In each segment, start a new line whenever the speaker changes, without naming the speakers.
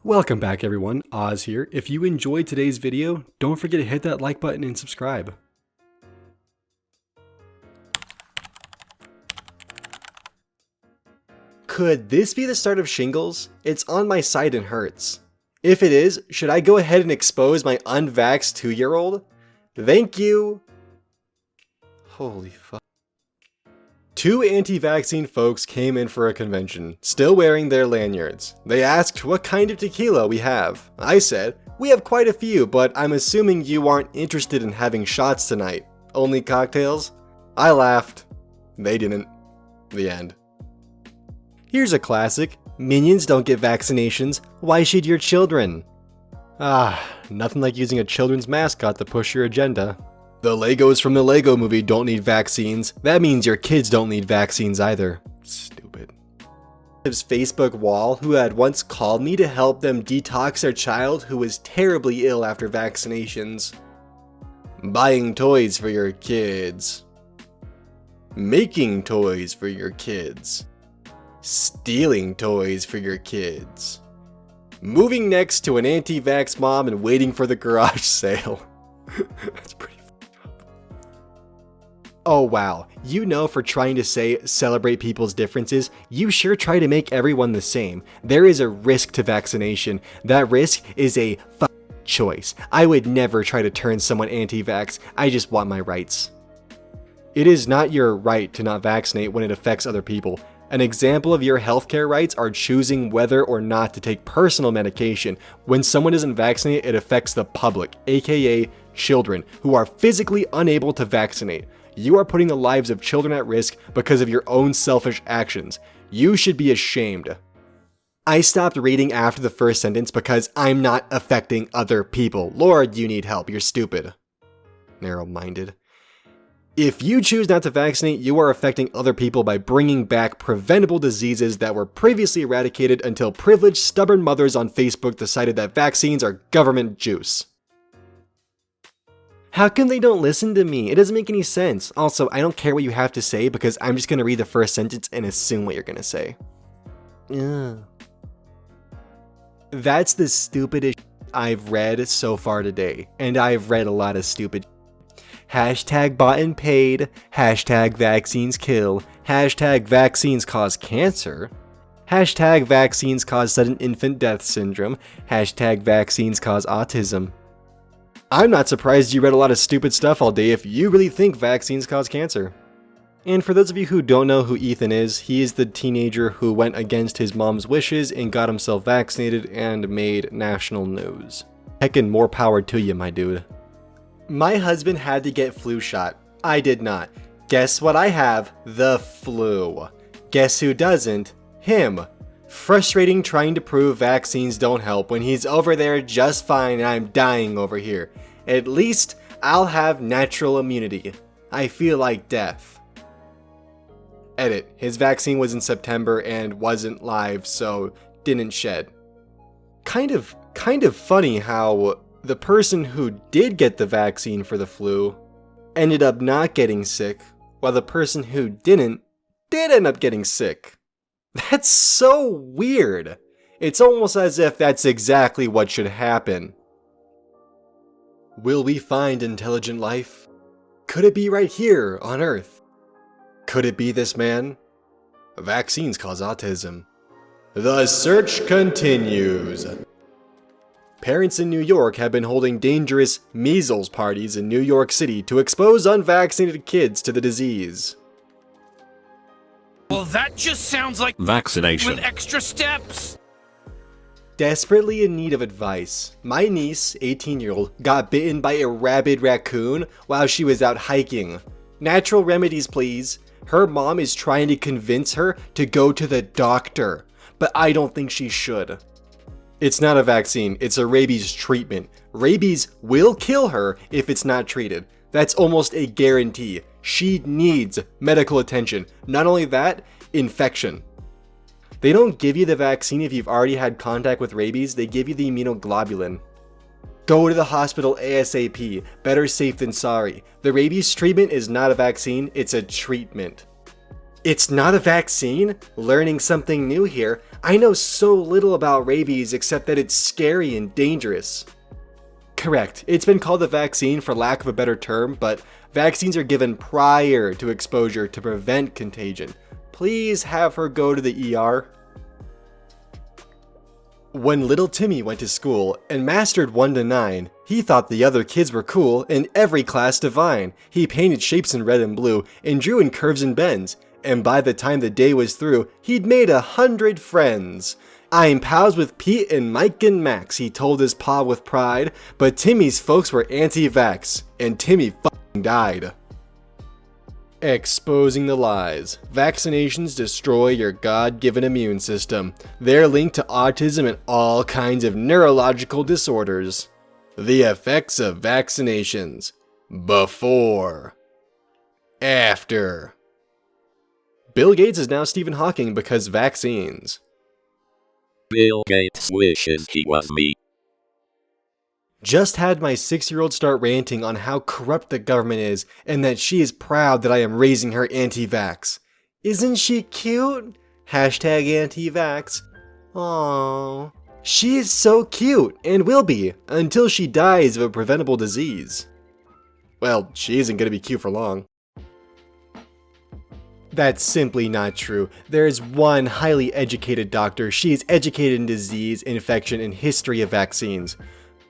Welcome back everyone, Oz here. If you enjoyed today's video, don't forget to hit that like button and subscribe.
Could this be the start of shingles? It's on my side and hurts. If it is, should I go ahead and expose my unvaxxed 2-year-old? Thank you. Holy fuck. Two anti-vaccine folks came in for a convention, still wearing their lanyards. They asked what kind of tequila we have. I said, we have quite a few, but I'm assuming you aren't interested in having shots tonight. Only cocktails? I laughed. They didn't. The end. Here's a classic. Minions don't get vaccinations. Why should your children? Nothing like using a children's mascot to push your agenda. The Legos from the Lego movie don't need vaccines. That means your kids don't need vaccines either. Stupid. His Facebook wall who had once called me to help them detox their child who was terribly ill after vaccinations. Buying toys for your kids. Making toys for your kids. Stealing toys for your kids. Moving next to an anti-vax mom and waiting for the garage sale. That's pretty fucked up. Oh wow, you know, for trying to say celebrate people's differences, you sure try to make everyone the same. There is a risk to vaccination. That risk is a choice. I would never try to turn someone anti-vax. I just want my rights. It is not your right to not vaccinate when it affects other people. An example of your healthcare rights are choosing whether or not to take personal medication. When someone isn't vaccinated, it affects the public, aka children, who are physically unable to vaccinate. You are putting the lives of children at risk because of your own selfish actions. You should be ashamed. I stopped reading after the first sentence because I'm not affecting other people. Lord, you need help. You're stupid. Narrow-minded. If you choose not to vaccinate, you are affecting other people by bringing back preventable diseases that were previously eradicated until privileged, stubborn mothers on Facebook decided that vaccines are government juice. How come they don't listen to me? It doesn't make any sense. Also, I don't care what you have to say because I'm just going to read the first sentence and assume what you're going to say. Ugh. That's the stupidest I've read so far today, and I've read a lot of stupid. Hashtag bought and paid, hashtag vaccines kill, hashtag vaccines cause cancer, hashtag vaccines cause sudden infant death syndrome, hashtag vaccines cause autism. I'm not surprised you read a lot of stupid stuff all day if you really think vaccines cause cancer. And for those of you who don't know who Ethan is, he is the teenager who went against his mom's wishes and got himself vaccinated and made national news. Heckin' more power to you, my dude. My husband had to get flu shot. I did not. Guess what I have? The flu. Guess who doesn't? Him. Frustrating trying to prove vaccines don't help when he's over there just fine and I'm dying over here. At least I'll have natural immunity. I feel like death. Edit. His vaccine was in September and wasn't live, so didn't shed. Kind of funny how the person who did get the vaccine for the flu ended up not getting sick, while the person who didn't did end up getting sick. That's so weird. It's almost as if that's exactly what should happen. Will we find intelligent life? Could it be right here on Earth? Could it be this man? Vaccines cause autism. The search continues. Parents in New York have been holding dangerous measles parties in New York City to expose unvaccinated kids to the disease.
Well, that just sounds like vaccination with extra steps.
Desperately in need of advice, my niece, 18-year-old, got bitten by a rabid raccoon while she was out hiking. Natural remedies, please. Her mom is trying to convince her to go to the doctor, but I don't think she should. It's not a vaccine, it's a rabies treatment. Rabies will kill her if it's not treated. That's almost a guarantee. She needs medical attention. Not only that, infection. They don't give you the vaccine if you've already had contact with rabies, they give you the immunoglobulin. Go to the hospital ASAP. Better safe than sorry. The rabies treatment is not a vaccine, it's a treatment. It's not a vaccine? Learning something new here. I know so little about rabies except that it's scary and dangerous. Correct. It's been called a vaccine for lack of a better term, but vaccines are given prior to exposure to prevent contagion. Please have her go to the ER. When little Timmy went to school and mastered 1 to 9, he thought the other kids were cool and every class divine. He painted shapes in red and blue and drew in curves and bends. And by the time the day was through, he'd made 100 friends. I'm pals with Pete and Mike and Max, he told his pa with pride, but Timmy's folks were anti-vax, and Timmy f***ing died. Exposing the lies. Vaccinations destroy your God-given immune system. They're linked to autism and all kinds of neurological disorders. The effects of vaccinations. Before. After. Bill Gates is now Stephen Hawking because vaccines.
Bill Gates wishes he was me.
Just had my 6-year-old start ranting on how corrupt the government is and that she is proud that I am raising her anti-vax. Isn't she cute? Hashtag anti-vax. Aww. She is so cute and will be until she dies of a preventable disease. Well, she isn't going to be cute for long. That's simply not true. There is one highly educated doctor. She is educated in disease, infection, and history of vaccines.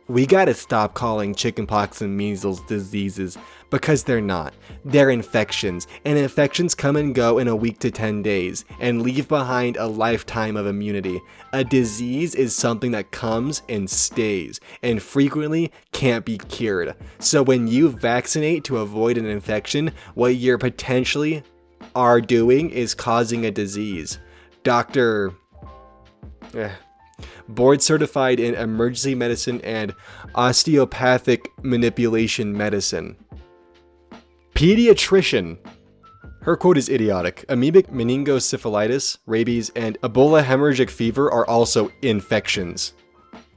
We gotta stop calling chickenpox and measles diseases, because they're not. They're infections, and infections come and go in a week to 10 days, and leave behind a lifetime of immunity. A disease is something that comes and stays, and frequently can't be cured. So when you vaccinate to avoid an infection, what you're potentially are doing is causing a disease. Board certified in emergency medicine and osteopathic manipulation medicine. Pediatrician. Her quote is idiotic. Amoebic meningoencephalitis, rabies, and Ebola hemorrhagic fever are also infections.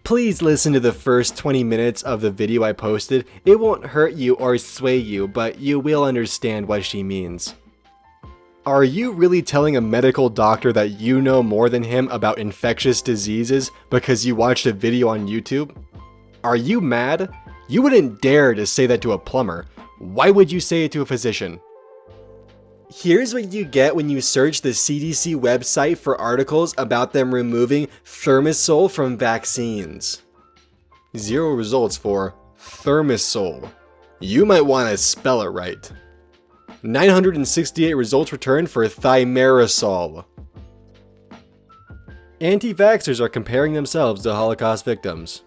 Please listen to the first 20 minutes of the video I posted. It won't hurt you or sway you, but you will understand what she means. Are you really telling a medical doctor that you know more than him about infectious diseases because you watched a video on YouTube? Are you mad? You wouldn't dare to say that to a plumber. Why would you say it to a physician? Here's what you get when you search the CDC website for articles about them removing thimerosal from vaccines. 0 results for thimerosal. You might want to spell it right. 968 results returned for thimerosal. Anti-vaxxers are comparing themselves to Holocaust victims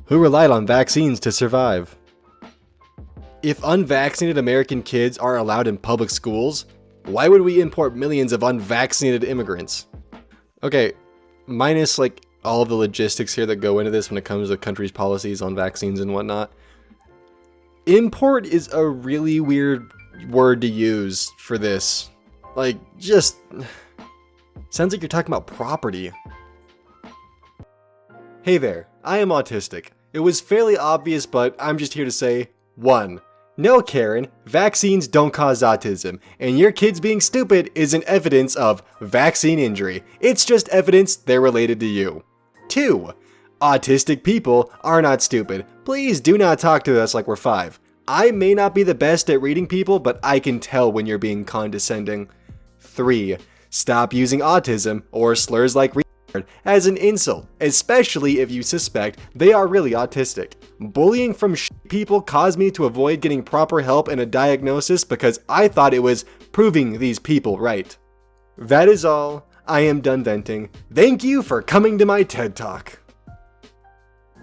who relied on vaccines to survive. If unvaccinated American kids are allowed in public schools, why would we import millions of unvaccinated immigrants? Okay, minus like all of the logistics here that go into this when it comes to the country's policies on vaccines and whatnot. Import is a really weird word to use for this. Like, just sounds like you're talking about property. Hey there, I am autistic. It was fairly obvious, but I'm just here to say, 1. No, Karen, vaccines don't cause autism, and your kids being stupid isn't evidence of vaccine injury. It's just evidence they're related to you. 2. Autistic people are not stupid. Please do not talk to us like we're 5. I may not be the best at reading people, but I can tell when you're being condescending. 3. Stop using autism or slurs like retard as an insult, especially if you suspect they are really autistic. Bullying from people caused me to avoid getting proper help and a diagnosis because I thought it was proving these people right. That is all. I am done venting. Thank you for coming to my TED Talk.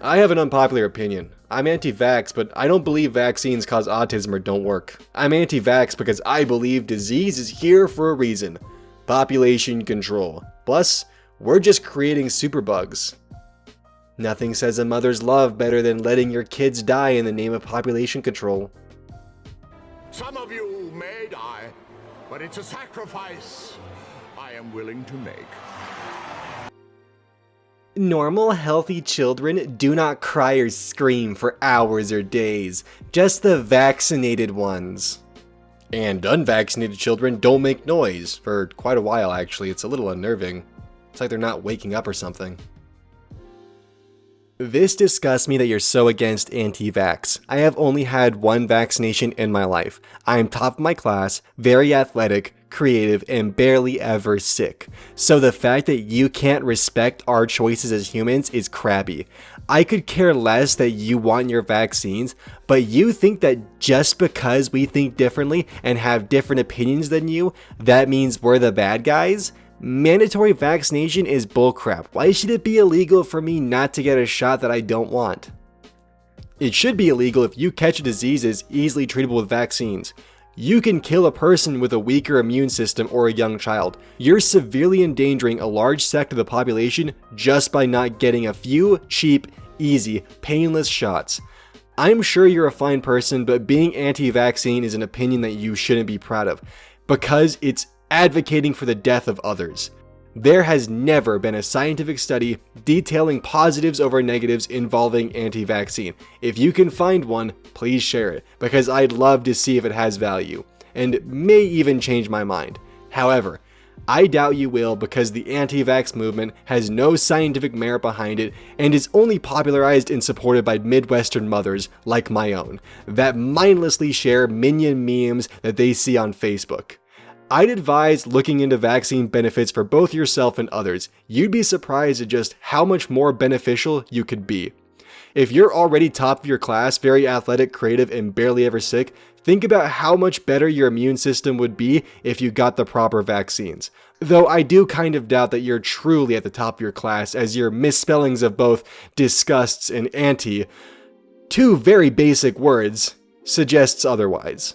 I have an unpopular opinion. I'm anti-vax, but I don't believe vaccines cause autism or don't work. I'm anti-vax because I believe disease is here for a reason. Population control. Plus, we're just creating superbugs. Nothing says a mother's love better than letting your kids die in the name of population control.
Some of you may die, but it's a sacrifice I am willing to make.
Normal, healthy children do not cry or scream for hours or days, just the vaccinated ones. And unvaccinated children don't make noise, for quite a while actually. It's a little unnerving. It's like they're not waking up or something. This disgusts me that you're so against anti-vax. I have only had one vaccination in my life. I am top of my class, very athletic, creative, and barely ever sick. So the fact that you can't respect our choices as humans is crappy. I could care less that you want your vaccines, but you think that just because we think differently and have different opinions than you, that means we're the bad guys? Mandatory vaccination is bullcrap. Why should it be illegal for me not to get a shot that I don't want? It should be illegal if you catch a disease that is easily treatable with vaccines. You can kill a person with a weaker immune system or a young child. You're severely endangering a large sector of the population just by not getting a few cheap, easy, painless shots. I'm sure you're a fine person, but being anti-vaccine is an opinion that you shouldn't be proud of, because it's advocating for the death of others. There has never been a scientific study detailing positives over negatives involving anti-vaccine. If you can find one, please share it, because I'd love to see if it has value, and may even change my mind. However, I doubt you will, because the anti-vax movement has no scientific merit behind it and is only popularized and supported by Midwestern mothers like my own, that mindlessly share minion memes that they see on Facebook. I'd advise looking into vaccine benefits for both yourself and others. You'd be surprised at just how much more beneficial you could be. If you're already top of your class, very athletic, creative, and barely ever sick, think about how much better your immune system would be if you got the proper vaccines. Though I do kind of doubt that you're truly at the top of your class, as your misspellings of both disgusts and anti, two very basic words, suggests otherwise.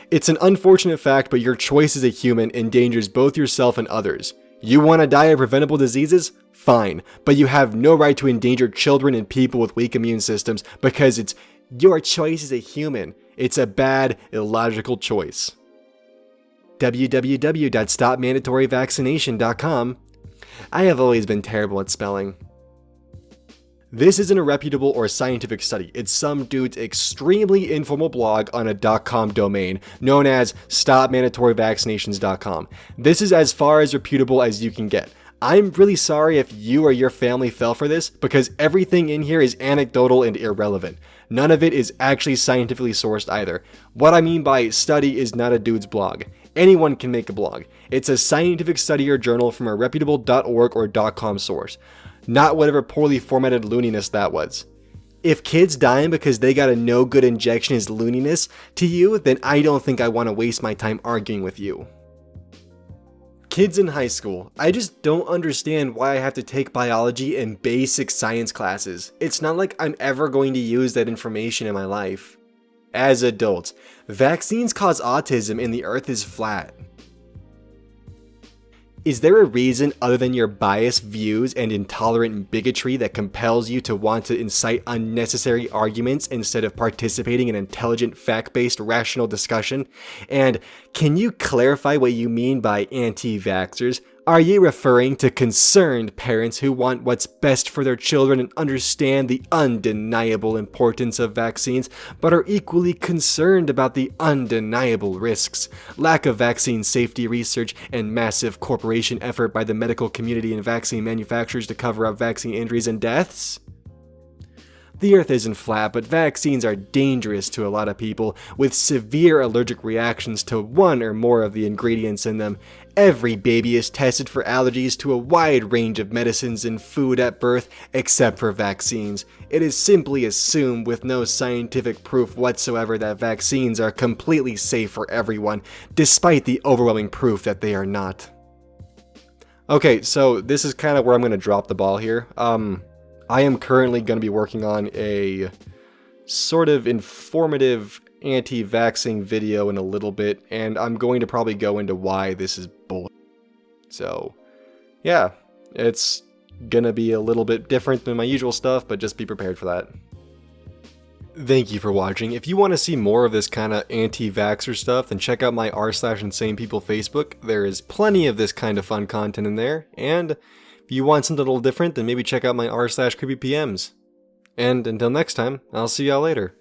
It's an unfortunate fact, but your choice as a human endangers both yourself and others. You want to die of preventable diseases? Fine, but you have no right to endanger children and people with weak immune systems because it's your choice as a human. It's a bad, illogical choice. www.stopmandatoryvaccination.com. I have always been terrible at spelling. This isn't a reputable or scientific study. It's some dude's extremely informal blog on a .com domain known as stopmandatoryvaccinations.com. This is as far as reputable as you can get. I'm really sorry if you or your family fell for this, because everything in here is anecdotal and irrelevant. None of it is actually scientifically sourced either. What I mean by study is not a dude's blog. Anyone can make a blog. It's a scientific study or journal from a reputable .org or .com source. Not whatever poorly formatted looniness that was. If kids dying because they got a no good injection is looniness to you, then I don't think I want to waste my time arguing with you. Kids in high school, I just don't understand why I have to take biology and basic science classes. It's not like I'm ever going to use that information in my life. As adults, vaccines cause autism and the earth is flat. Is there a reason other than your biased views and intolerant bigotry that compels you to want to incite unnecessary arguments instead of participating in intelligent, fact-based, rational discussion? And can you clarify what you mean by anti-vaxxers? Are you referring to concerned parents who want what's best for their children and understand the undeniable importance of vaccines, but are equally concerned about the undeniable risks, lack of vaccine safety research, and massive corporation effort by the medical community and vaccine manufacturers to cover up vaccine injuries and deaths? The earth isn't flat, but vaccines are dangerous to a lot of people with severe allergic reactions to one or more of the ingredients in them. Every baby is tested for allergies to a wide range of medicines and food at birth, except for vaccines. It is simply assumed with no scientific proof whatsoever that vaccines are completely safe for everyone, despite the overwhelming proof that they are not. Okay, so this is kind of where I'm going to drop the ball here. I am currently going to be working on a sort of informative anti-vaxxing video in a little bit, and I'm going to probably go into why this is bull. So, yeah, it's gonna be a little bit different than my usual stuff, but just be prepared for that. Thank you for watching. If you want to see more of this kind of anti-vaxxer stuff, then check out my r/InsanePeople Facebook. There is plenty of this kind of fun content in there, and if you want something a little different, then maybe check out my r/CreepyPMs. And until next time, I'll see y'all later.